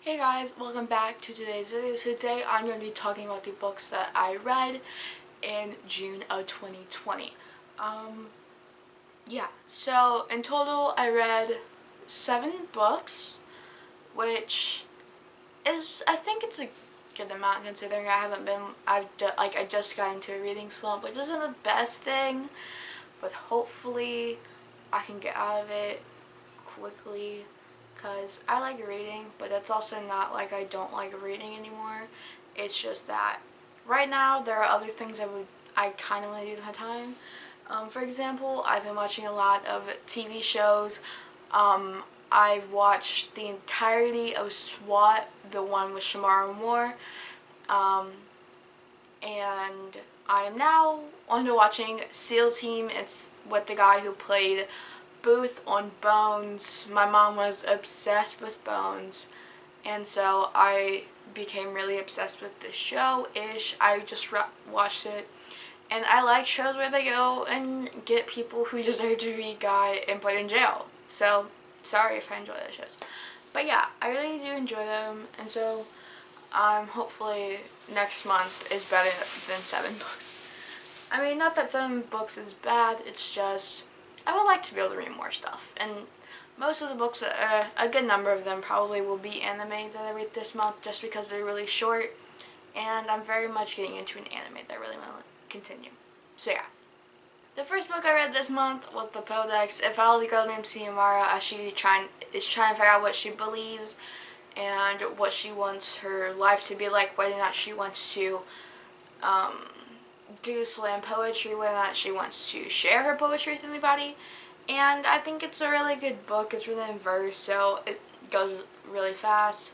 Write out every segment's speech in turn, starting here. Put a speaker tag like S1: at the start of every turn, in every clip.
S1: Hey guys, welcome back to today's video. Today I'm going to be talking about the books that I read in June of 2020. So in total I read 7 books, which is, I think it's a good amount considering I just got into a reading slump, which isn't the best thing, but hopefully I can get out of it quickly. Because I like reading, but that's also not like I don't like reading anymore. It's just that right now there are other things I kind of want to do with my time. For example, I've been watching a lot of TV shows. I've watched the entirety of SWAT, the one with Shamara Moore, and I am now on to watching SEAL Team. It's with the guy who played Booth on Bones. My mom was obsessed with Bones, and so I became really obsessed with the show-ish. I just watched it, and I like shows where they go and get people who deserve to be guy and put in jail. So, sorry if I enjoy those shows. But yeah, I really do enjoy them, and so hopefully next month is better than 7 books. I mean, not that 7 books is bad, it's just I would like to be able to read more stuff, and most of the books, a good number of them probably will be anime that I read this month just because they're really short, and I'm very much getting into an anime that I really want to continue. So yeah. The first book I read this month was The Codex. It follows a girl named Siyamara as she is trying to figure out what she believes and what she wants her life to be like, whether or not she wants to do slam poetry, whether or not she wants to share her poetry with anybody. And I think it's a really good book. It's written in verse, so it goes really fast.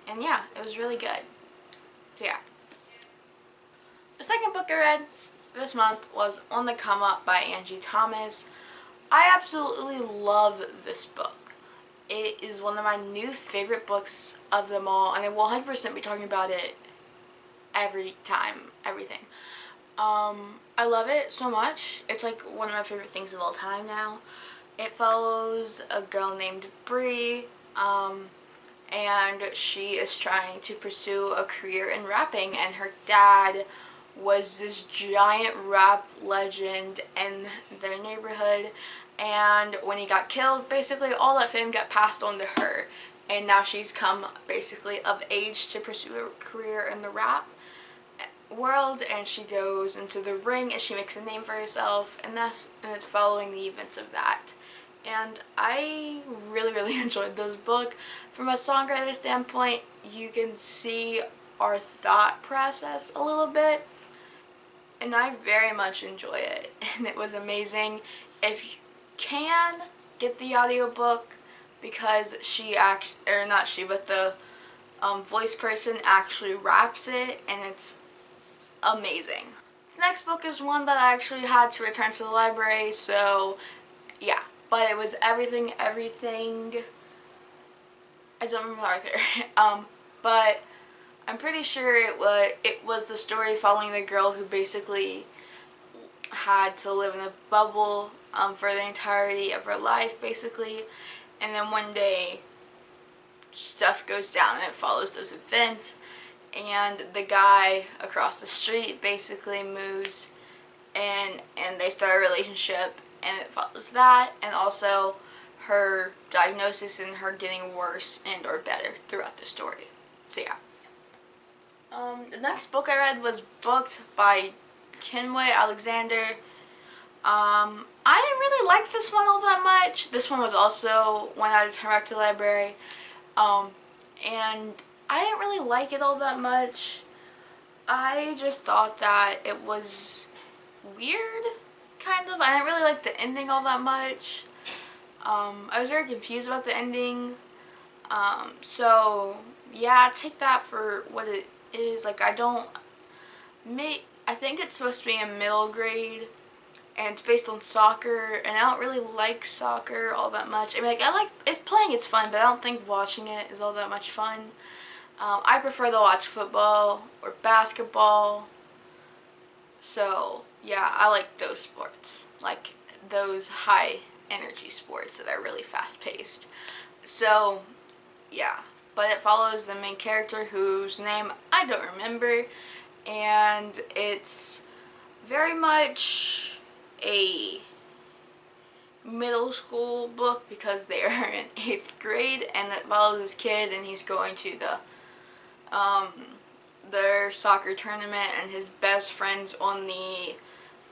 S1: And yeah, it was really good. So yeah. The second book I read this month was On the Come Up by Angie Thomas. I absolutely love this book. It is one of my new favorite books of them all, and I will 100% be talking about it every time, everything. I love it so much. It's like one of my favorite things of all time now. It follows a girl named Bree, and she is trying to pursue a career in rapping, and her dad was this giant rap legend in their neighborhood, and when he got killed, basically all that fame got passed on to her, and now she's come basically of age to pursue a career in the rap world, and she goes into the ring and she makes a name for herself, and it's following the events of that. And I really enjoyed this book. From a songwriter standpoint, you can see our thought process a little bit, and I very much enjoy it, and it was amazing. If you can, get the audiobook, because the voice person actually raps it, and it's amazing. The next book is one that I actually had to return to the library, so yeah, but it was everything, I don't remember Arthur, but I'm pretty sure it was the story following the girl who basically had to live in a bubble for the entirety of her life, basically, and then one day stuff goes down and it follows those events, and the guy across the street basically moves and they start a relationship, and it follows that, and also her diagnosis and her getting worse and or better throughout the story. So yeah. The next book I read was Booked by Kenway Alexander. I didn't really like this one all that much. This one was also when I returned back to the library, and I didn't really like it all that much. I just thought that it was weird, kind of. I didn't really like the ending all that much. I was very confused about the ending. So yeah, take that for what it is. Like, I think it's supposed to be a middle grade, and it's based on soccer, and I don't really like soccer all that much. I mean, it's playing, it's fun, but I don't think watching it is all that much fun. I prefer to watch football or basketball, so yeah, I like those sports, like those high energy sports that are really fast paced. So yeah, but it follows the main character whose name I don't remember, and it's very much a middle school book because they are in 8th grade, and it follows this kid and he's going to their soccer tournament, and his best friend's on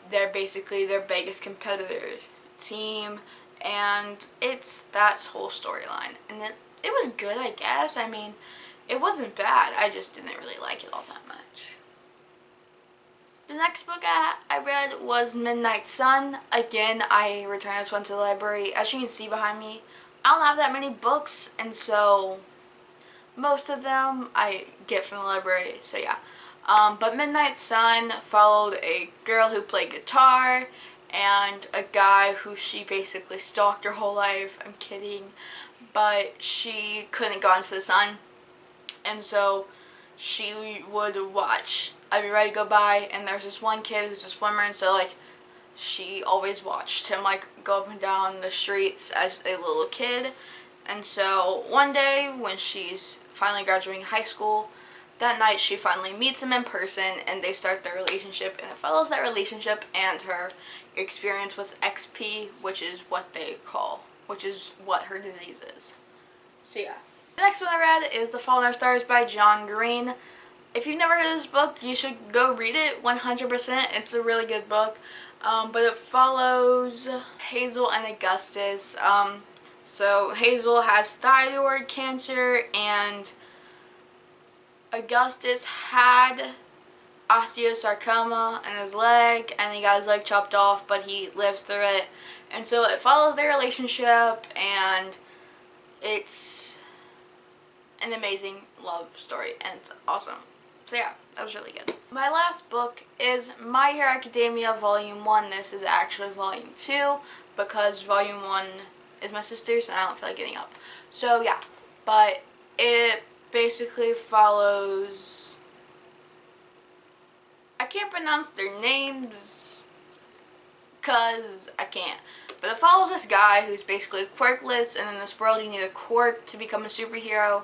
S1: they're basically their biggest competitor team, and it's that whole storyline, and it was good, I guess. I mean, it wasn't bad, I just didn't really like it all that much. The next book I read was Midnight Sun. Again, I returned this one to the library. As you can see behind me, I don't have that many books, and so most of them I get from the library, so yeah. But Midnight Sun followed a girl who played guitar and a guy who she basically stalked her whole life. I'm kidding. But she couldn't go into the sun, and so she would watch everybody go by, and there's this one kid who's a swimmer, and so like she always watched him like go up and down the streets as a little kid. And so one day when she's finally graduating high school, that night she finally meets him in person, and they start their relationship, and it follows that relationship and her experience with XP, which is what her disease is. So yeah. The next one I read is The Fault in Our Stars by John Green. If you've never heard of this book, you should go read it 100%. It's a really good book. But it follows Hazel and Augustus. So Hazel has thyroid cancer, and Augustus had osteosarcoma in his leg, and he got his leg chopped off, but he lives through it. And so it follows their relationship, and it's an amazing love story, and it's awesome. So yeah, that was really good. My last book is My Hero Academia Volume 1. This is actually Volume 2 because Volume 1 is my sister's and I don't feel like getting up. So yeah, but it basically follows... I can't pronounce their names because I can't. But it follows this guy who's basically quirkless, and in this world you need a quirk to become a superhero,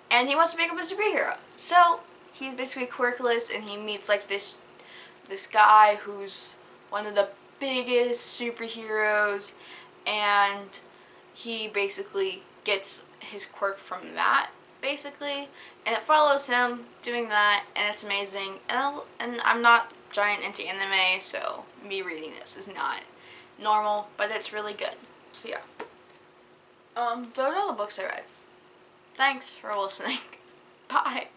S1: and he wants to become a superhero. So he's basically quirkless, and he meets like this guy who's one of the biggest superheroes, and he basically gets his quirk from that, basically, and it follows him doing that, and it's amazing. And I'm not giant into anime, so me reading this is not normal, but it's really good. So yeah. Those are all the books I read. Thanks for listening. Bye.